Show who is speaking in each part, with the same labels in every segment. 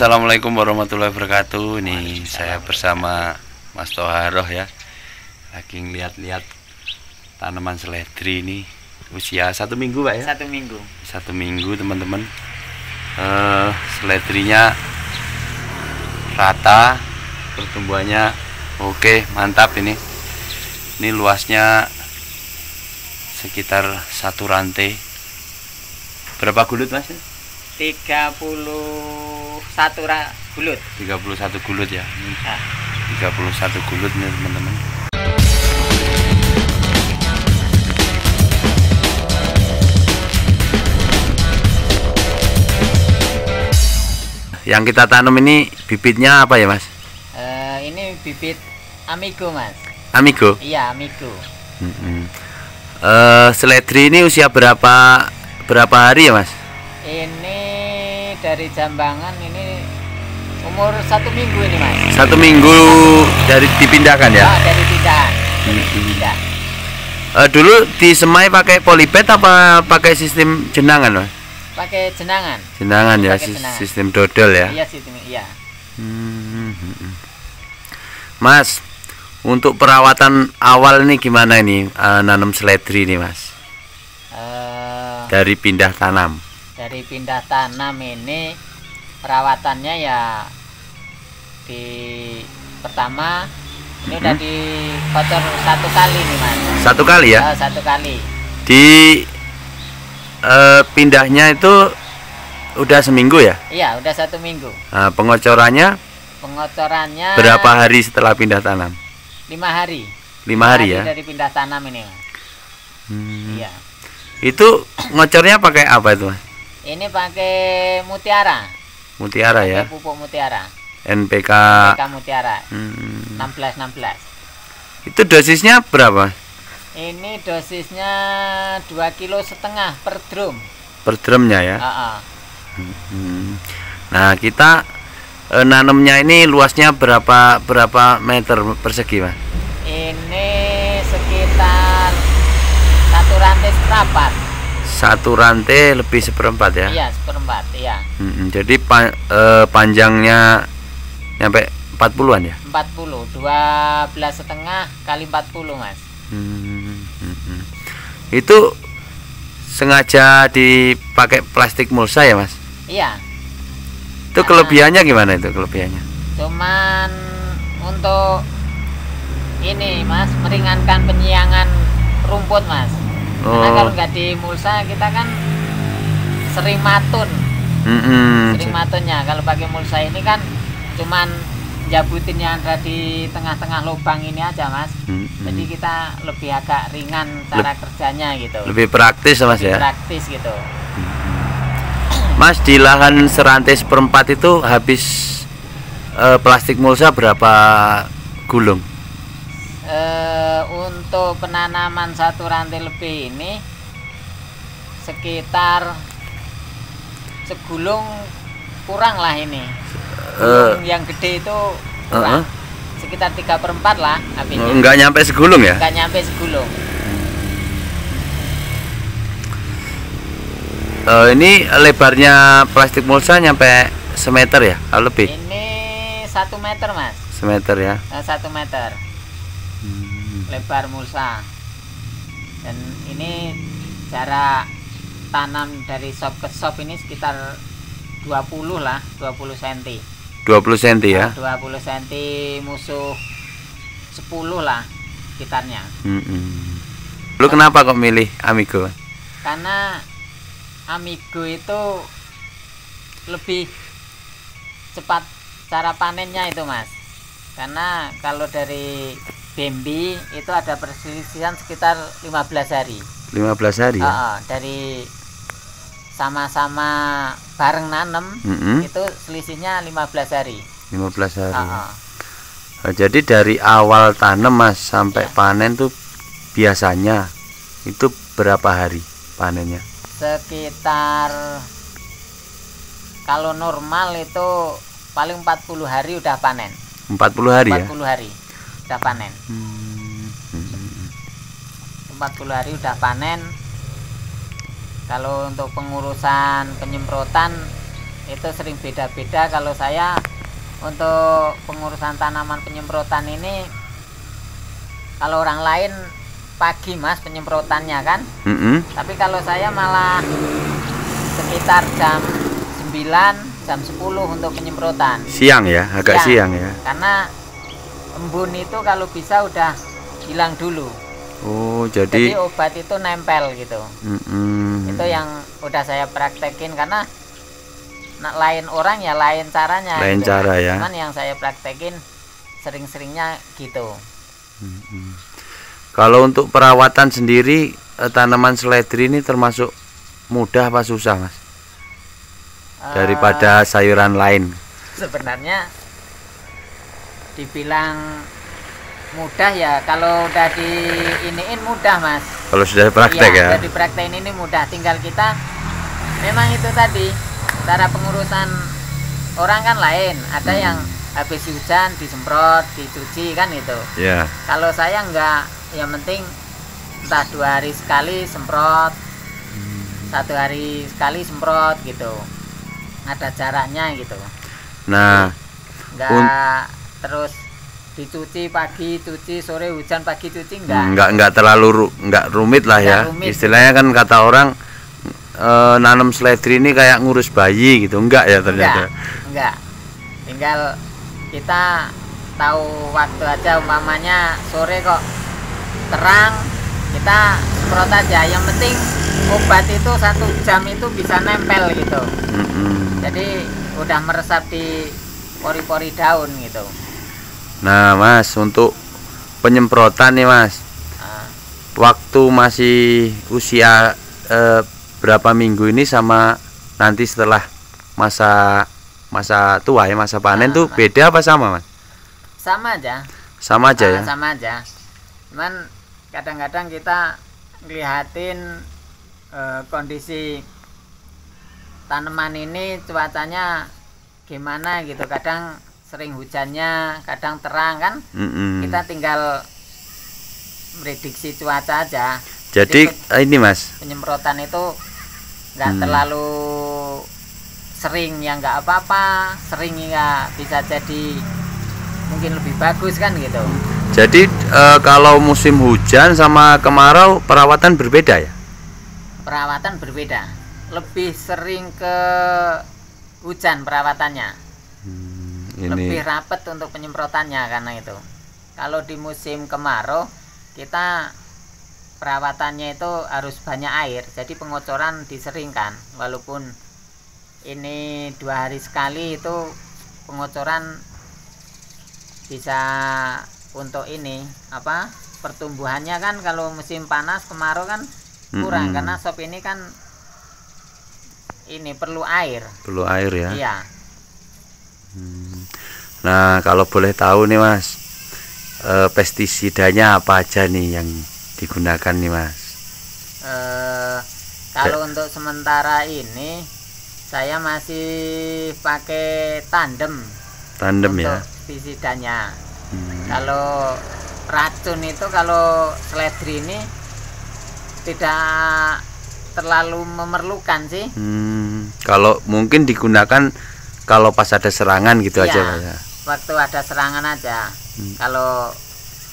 Speaker 1: Assalamualaikum warahmatullahi wabarakatuh. Ini saya bersama Mas Toharoh ya, lagi ngeliat-liat tanaman seledri ini usia 1 minggu Pak ya.
Speaker 2: 1 minggu.
Speaker 1: 1 minggu teman-teman. Seledrinya rata, pertumbuhannya oke, mantap ini. Ini luasnya sekitar 1 rantai. Berapa gulut Mas?
Speaker 2: 31 gulut.
Speaker 1: 31 gulut ya.
Speaker 2: Nah.
Speaker 1: 31 gulut nih teman-teman. Yang kita tanam ini bibitnya apa ya Mas?
Speaker 2: Ini bibit Amigo Mas.
Speaker 1: Amigo?
Speaker 2: Iya, Amigo.
Speaker 1: Seledri ini usia berapa hari ya Mas?
Speaker 2: Ini dari jambangan ini umur 1 minggu ini Mas.
Speaker 1: 1 minggu dari dipindahkan ya?
Speaker 2: Oh, dari pindahan. Pindah.
Speaker 1: Dulu disemai pakai polybed apa pakai sistem jenangan Mas?
Speaker 2: Pakai jenangan.
Speaker 1: Jenangan ya, sistem dodol ya?
Speaker 2: Iya, sistem iya.
Speaker 1: Mas, untuk perawatan awal ini gimana ini nanam seledri ini Mas? Dari pindah tanam.
Speaker 2: Dari pindah tanam ini perawatannya ya pertama ini udah dikocor 1 kali nih Mas.
Speaker 1: 1 kali ya?
Speaker 2: 1 kali.
Speaker 1: Di pindahnya itu udah seminggu ya?
Speaker 2: Iya, udah 1 minggu.
Speaker 1: Nah, pengocorannya berapa hari setelah pindah tanam?
Speaker 2: 5 hari.
Speaker 1: 5 hari ya?
Speaker 2: Dari pindah tanam ini Mas. Iya.
Speaker 1: Itu ngocornya pakai apa itu Mas?
Speaker 2: Ini pakai mutiara.
Speaker 1: Mutiara ya?
Speaker 2: Pupuk mutiara.
Speaker 1: NPK
Speaker 2: mutiara. 16.
Speaker 1: Itu dosisnya berapa?
Speaker 2: Ini dosisnya 2,5 kg per drum.
Speaker 1: Per drumnya ya? Nah, kita nanamnya ini luasnya berapa meter persegi Mas?
Speaker 2: Ini sekitar 1 rantai seperempat. 1
Speaker 1: rantai lebih seperempat ya?
Speaker 2: Iya, seperempat, iya.
Speaker 1: Jadi panjangnya nyampe 40-an ya?
Speaker 2: 40, 12,5 kali 40 Mas.
Speaker 1: Itu sengaja dipakai plastik mulsa ya Mas?
Speaker 2: Iya.
Speaker 1: Itu kelebihannya gimana itu kelebihannya?
Speaker 2: Cuman untuk ini Mas, meringankan penyiangan rumput Mas. Karena kalau nggak di mulsa kita kan sering matun. Sering matunnya. Kalau pakai mulsa ini kan cuman jabutin yang ada di tengah-tengah lubang ini aja Mas. Jadi kita lebih agak ringan cara kerjanya gitu.
Speaker 1: Lebih praktis Mas ya?
Speaker 2: Praktis gitu.
Speaker 1: Mas, di lahan serantai seperempat itu habis plastik mulsa berapa gulung?
Speaker 2: Untuk penanaman 1 rantai lebih ini sekitar segulung kurang lah ini. Yang gede itu kurang. Sekitar 3/4 lah habisnya.
Speaker 1: Enggak nyampe segulung ya?
Speaker 2: Enggak nyampe segulung.
Speaker 1: Ini lebarnya plastik mulsa nyampe semeter ya? Atau lebih?
Speaker 2: Ini 1 meter Mas.
Speaker 1: Semeter ya?
Speaker 2: 1 meter. Lebar mulsa. Dan ini jarak tanam dari sop ke sop ini sekitar 20 lah, 20 cm.
Speaker 1: 20 cm ya?
Speaker 2: 20 cm musuh 10 lah sekitarnya.
Speaker 1: Lu kenapa kok milih Amigo?
Speaker 2: Karena Amigo itu lebih cepat cara panennya itu Mas. Karena kalau dari Bambi itu ada perselisihan sekitar 15 hari.
Speaker 1: 15 hari ya?
Speaker 2: Dari sama-sama bareng nanem itu selisihnya 15 hari.
Speaker 1: 15 hari.
Speaker 2: Ah, ah.
Speaker 1: Nah, jadi dari awal tanam Mas sampai panen tuh biasanya itu berapa hari panennya?
Speaker 2: Sekitar kalau normal itu paling 40 hari udah panen.
Speaker 1: 40 hari
Speaker 2: 40 hari udah panen. 40 hari udah panen. Kalau untuk pengurusan penyemprotan itu sering beda-beda. Kalau saya untuk pengurusan tanaman penyemprotan ini, kalau orang lain pagi Mas penyemprotannya kan, tapi kalau saya malah sekitar jam 9 jam 10 untuk penyemprotan.
Speaker 1: Siang ya, agak siang ya.
Speaker 2: Karena embun itu kalau bisa udah hilang dulu.
Speaker 1: Oh, jadi
Speaker 2: obat itu nempel gitu. Itu yang udah saya praktekin, karena lain orang ya lain caranya.
Speaker 1: Lain
Speaker 2: gitu.
Speaker 1: cara ya.
Speaker 2: Cuman yang saya praktekin sering-seringnya gitu.
Speaker 1: Kalau untuk perawatan sendiri tanaman seledri ini termasuk mudah apa susah Mas? Daripada sayuran lain.
Speaker 2: Sebenarnya dibilang mudah ya, kalau udah diiniin mudah Mas.
Speaker 1: Kalau sudah praktek ya.
Speaker 2: Udah dipraktekin ini mudah, tinggal kita memang itu tadi cara pengurusan orang kan lain. Ada yang habis hujan disemprot, dicuci kan itu.
Speaker 1: Ya.
Speaker 2: Kalau saya enggak, yang penting entah 2 hari sekali semprot, 1 hari sekali semprot gitu. Ada jaraknya gitu.
Speaker 1: Nah,
Speaker 2: enggak terus dicuci pagi, cuci sore, hujan pagi, cuci enggak.
Speaker 1: Enggak terlalu enggak rumit lah ya.
Speaker 2: Rumit.
Speaker 1: Istilahnya kan kata orang nanam seledri ini kayak ngurus bayi gitu. Enggak ya ternyata.
Speaker 2: Enggak. Tinggal kita tahu waktu aja, umpamanya sore kok terang, kita semprot aja. Yang penting obat itu 1 jam itu bisa nempel gitu. Jadi udah meresap di pori-pori daun gitu.
Speaker 1: Nah Mas, untuk penyemprotan nih Mas, waktu masih usia berapa minggu ini sama nanti setelah masa tua ya, masa panen tuh beda apa sama Mas?
Speaker 2: Sama aja.
Speaker 1: Sama aja ya?
Speaker 2: Sama aja. Cuman kadang-kadang kita ngeliatin kondisi tanaman ini, cuacanya gimana gitu. Kadang sering hujannya, kadang terang kan. Kita tinggal prediksi cuaca aja.
Speaker 1: Jadi ini Mas,
Speaker 2: penyemprotan itu nggak terlalu sering ya nggak apa-apa, sering ya bisa jadi mungkin lebih bagus kan gitu.
Speaker 1: Jadi kalau musim hujan sama kemarau perawatan berbeda ya?
Speaker 2: Perawatan berbeda, lebih sering ke hujan perawatannya. Lebih rapet untuk penyemprotannya karena itu. Kalau di musim kemarau kita perawatannya itu harus banyak air, jadi pengocoran diseringkan. Walaupun ini 2 hari sekali, itu pengocoran bisa untuk ini apa pertumbuhannya kan. Kalau musim panas kemarau kan kurang, karena sop ini kan ini perlu air.
Speaker 1: Perlu air ya.
Speaker 2: Iya.
Speaker 1: Nah kalau boleh tahu nih Mas, pestisidanya apa aja nih yang digunakan nih Mas?
Speaker 2: Kalau untuk sementara ini saya masih pakai tandem
Speaker 1: ya
Speaker 2: pestisidanya. Kalau racun itu, kalau seledri ini tidak terlalu memerlukan sih.
Speaker 1: Kalau mungkin digunakan kalau pas ada serangan gitu aja Pak ya.
Speaker 2: Waktu ada serangan aja. Kalau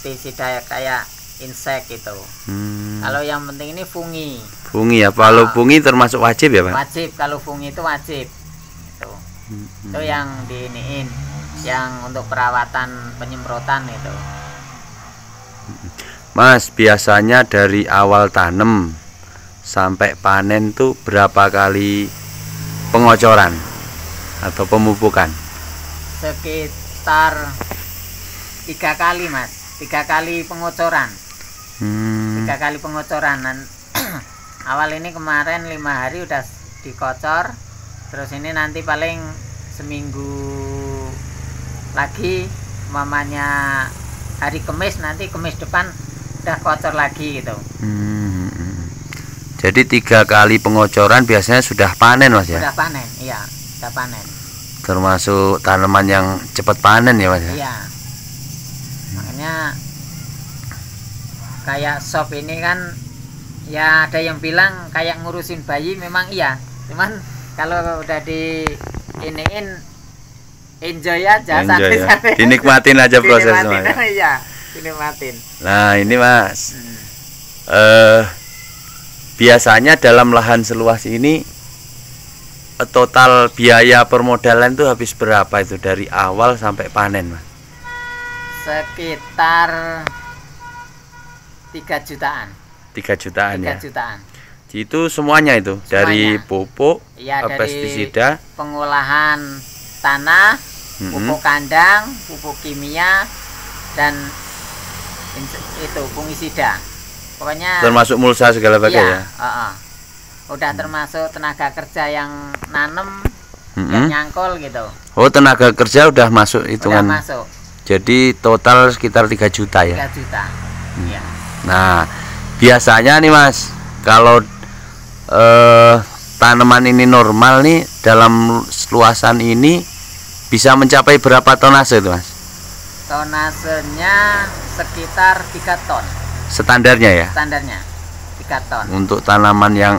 Speaker 2: pestisida kayak insek itu. Kalau yang penting ini fungi.
Speaker 1: Fungi ya. Kalau fungi termasuk wajib ya Pak?
Speaker 2: Wajib, kalau fungi itu wajib. Itu yang diiniin, yang untuk perawatan penyemprotan itu.
Speaker 1: Mas, biasanya dari awal tanam sampai panen tuh berapa kali pengocoran atau pemupukan?
Speaker 2: Sekitar 3 kali Mas, 3 kali pengocoran. 3 kali pengocoran. Awal ini kemarin 5 hari udah dikocor, terus ini nanti paling seminggu lagi, mamanya hari Kamis, nanti Kamis depan udah kotor lagi gitu.
Speaker 1: Jadi 3 kali pengocoran biasanya sudah panen Mas ya?
Speaker 2: Sudah panen, iya, sudah panen.
Speaker 1: Termasuk tanaman yang cepat panen ya Mas ya?
Speaker 2: Iya. Makanya kayak sop ini kan, ya ada yang bilang kayak ngurusin bayi, memang iya. Cuman kalau udah di iniin, enjoy aja,
Speaker 1: santai-santai. Dinikmatin aja prosesnya.
Speaker 2: Iya, dinikmatin.
Speaker 1: Nah ini Mas, biasanya dalam lahan seluas ini total biaya permodalan itu habis berapa itu dari awal sampai panen Mas?
Speaker 2: Sekitar 3 jutaan.
Speaker 1: 3 jutaan
Speaker 2: 3
Speaker 1: ya?
Speaker 2: jutaan.
Speaker 1: Itu semuanya itu? Semuanya. Dari pupuk,
Speaker 2: ya,
Speaker 1: pestisida,
Speaker 2: pengolahan tanah, pupuk kandang, pupuk kimia, dan itu fungisida. Pokoknya
Speaker 1: termasuk mulsa segala bagai ya?
Speaker 2: Udah termasuk tenaga kerja yang nanem, yang nyangkol gitu.
Speaker 1: Oh, tenaga kerja udah masuk hitungan.
Speaker 2: Udah masuk.
Speaker 1: Jadi total sekitar 3 juta ya?
Speaker 2: 3 juta. Iya.
Speaker 1: Nah, biasanya nih Mas, kalau tanaman ini normal nih dalam luasan ini bisa mencapai berapa tonase itu Mas?
Speaker 2: Tonasenya sekitar 3 ton.
Speaker 1: Standarnya ya?
Speaker 2: Standarnya 3 ton.
Speaker 1: Untuk tanaman yang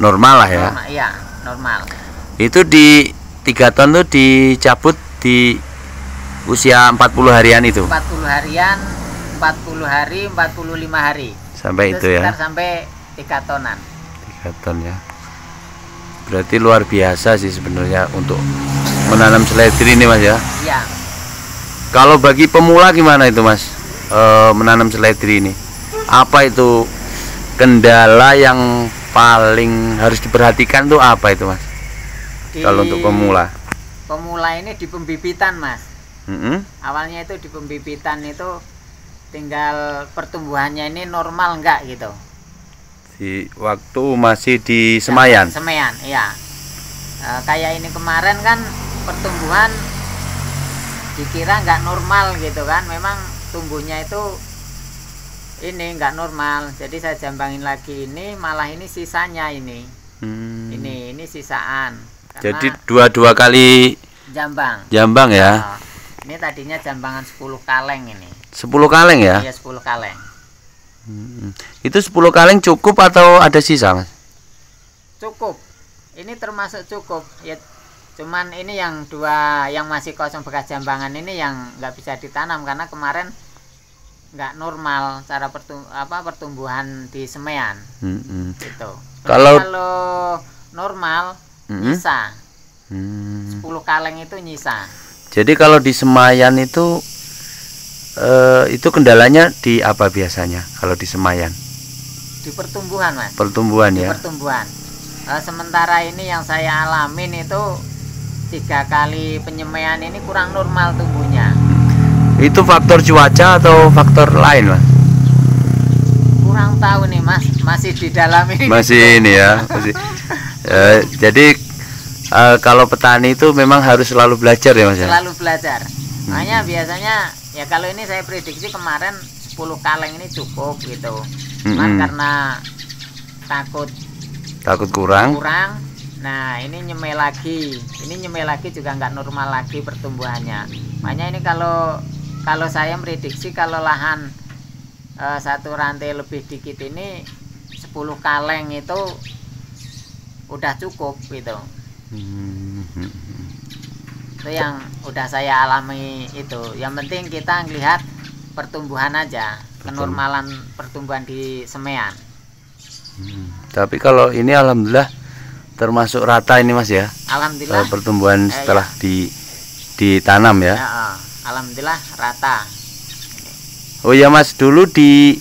Speaker 1: normal lah ya?
Speaker 2: Normal, iya, normal.
Speaker 1: Itu di 3 ton tuh dicabut di usia 40 harian itu?
Speaker 2: 40 harian, 40 hari, 45 hari.
Speaker 1: Sampai itu ya?
Speaker 2: Sampai 3 tonan.
Speaker 1: 3 ton ya. Berarti luar biasa sih sebenarnya untuk menanam seledri ini Mas ya?
Speaker 2: Iya.
Speaker 1: Kalau bagi pemula gimana itu Mas, menanam seledri ini? Apa itu kendala yang paling harus diperhatikan tuh apa itu Mas? Kalau untuk pemula?
Speaker 2: Pemula ini di pembibitan Mas. Awalnya itu di pembibitan itu tinggal pertumbuhannya ini normal enggak gitu.
Speaker 1: Di waktu masih di Semayan?
Speaker 2: Semayan, iya. Kayak ini kemarin kan pertumbuhan dikira nggak normal gitu kan, memang tumbuhnya itu ini nggak normal, jadi saya jambangin lagi, ini malah ini sisanya ini. Ini sisaan.
Speaker 1: Jadi dua kali jambang ya?
Speaker 2: Ini tadinya jambangan 10 kaleng ini.
Speaker 1: 10 kaleng ya?
Speaker 2: Iya, 10 kaleng.
Speaker 1: Itu 10 kaleng cukup atau ada sisa Mas?
Speaker 2: Cukup. Ini termasuk cukup ya. Cuman ini yang 2 yang masih kosong bekas jambangan ini yang nggak bisa ditanam karena kemarin nggak normal cara pertumbuhan di Semean. Gitu. Kalau normal nyisa. 10 kaleng itu nyisa.
Speaker 1: Jadi kalau di Semayan itu kendalanya di apa biasanya kalau di Semayan?
Speaker 2: Di pertumbuhan Mas.
Speaker 1: Pertumbuhan ya?
Speaker 2: Di pertumbuhan. Sementara ini yang saya alamin itu 3 kali penyemaian ini kurang normal tumbuhnya.
Speaker 1: Itu faktor cuaca atau faktor lain Mas?
Speaker 2: Kurang tahu nih Mas, masih di dalam ini.
Speaker 1: Masih ini ya. Masih. Jadi kalau petani itu memang harus selalu belajar ya Mas ya?
Speaker 2: Selalu belajar. Makanya biasanya ya kalau ini saya prediksi kemarin 10 kaleng ini cukup gitu. Cuman karena takut kurang. Nah ini nyemai lagi. Ini nyemai lagi juga nggak normal lagi pertumbuhannya. Makanya ini kalau saya prediksi kalau lahan satu rantai lebih dikit ini 10 kaleng itu udah cukup gitu. Itu yang udah saya alami itu. Yang penting kita ngelihat pertumbuhan aja, kenormalan pertumbuhan di Semean.
Speaker 1: Tapi kalau ini alhamdulillah termasuk rata ini Mas ya?
Speaker 2: Alhamdulillah.
Speaker 1: Pertumbuhan setelah ditanam ya?
Speaker 2: Alhamdulillah rata.
Speaker 1: Oh ya Mas, dulu di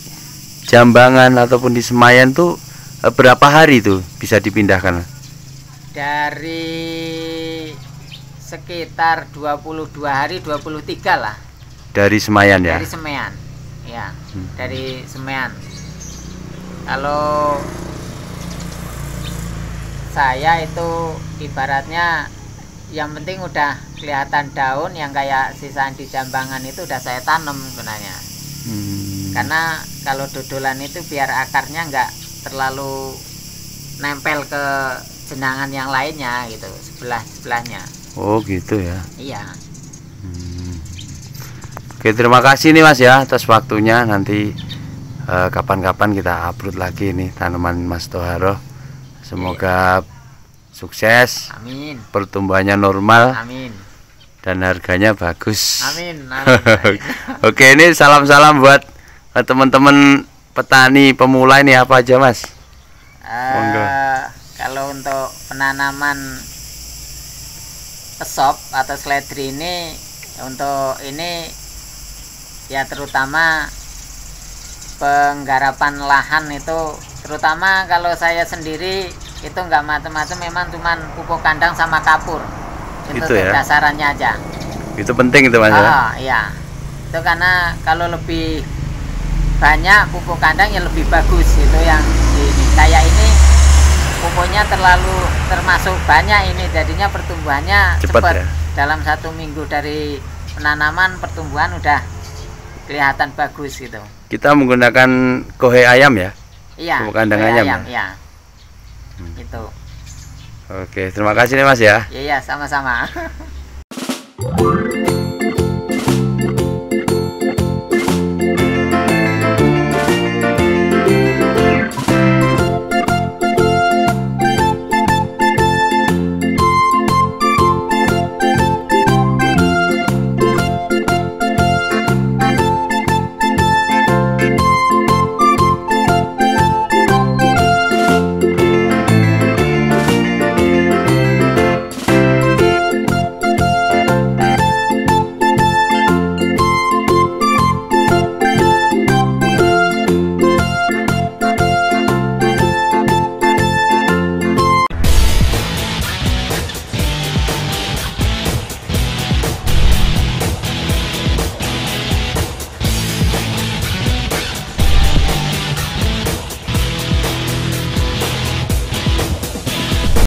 Speaker 1: Jambangan ataupun di Semayan tuh berapa hari tuh bisa dipindahkan?
Speaker 2: Dari sekitar 22 hari, 23 lah.
Speaker 1: Dari Semayan ya?
Speaker 2: Dari Semean. Ya, dari Semean. Kalau saya itu ibaratnya yang penting udah kelihatan daun yang kayak sisaan di jambangan itu udah saya tanam sebenarnya. Karena kalau dodolan itu biar akarnya nggak terlalu nempel ke jenangan yang lainnya gitu, sebelahnya.
Speaker 1: Oh gitu ya.
Speaker 2: Iya.
Speaker 1: Oke, terima kasih nih Mas ya atas waktunya. Nanti kapan-kapan kita upload lagi nih tanaman Mas Toharo. Semoga sukses.
Speaker 2: Amin.
Speaker 1: Pertumbuhannya normal.
Speaker 2: Amin.
Speaker 1: Dan harganya bagus.
Speaker 2: Amin. Amin.
Speaker 1: Oke, ini salam-salam buat teman-teman petani pemula ini apa aja Mas? Monggo.
Speaker 2: Kalau untuk penanaman kesop atau seledri ini, untuk ini ya terutama penggarapan lahan itu, terutama kalau saya sendiri itu nggak macam-macam, memang cuman pupuk kandang sama kapur. Itu
Speaker 1: ya
Speaker 2: dasarannya aja.
Speaker 1: Itu penting itu Mas ya?
Speaker 2: Iya. Itu karena kalau lebih banyak pupuk kandang ya lebih bagus. Itu yang ini. Kayak ini pupuknya termasuk banyak ini, jadinya pertumbuhannya cepat
Speaker 1: ya?
Speaker 2: Dalam 1 minggu dari penanaman pertumbuhan udah kelihatan bagus gitu.
Speaker 1: Kita menggunakan kohe ayam ya?
Speaker 2: Iya,
Speaker 1: pupuk kandang ayam
Speaker 2: ya? Itu.
Speaker 1: Oke, terima kasih nih Mas ya.
Speaker 2: Iya, sama-sama.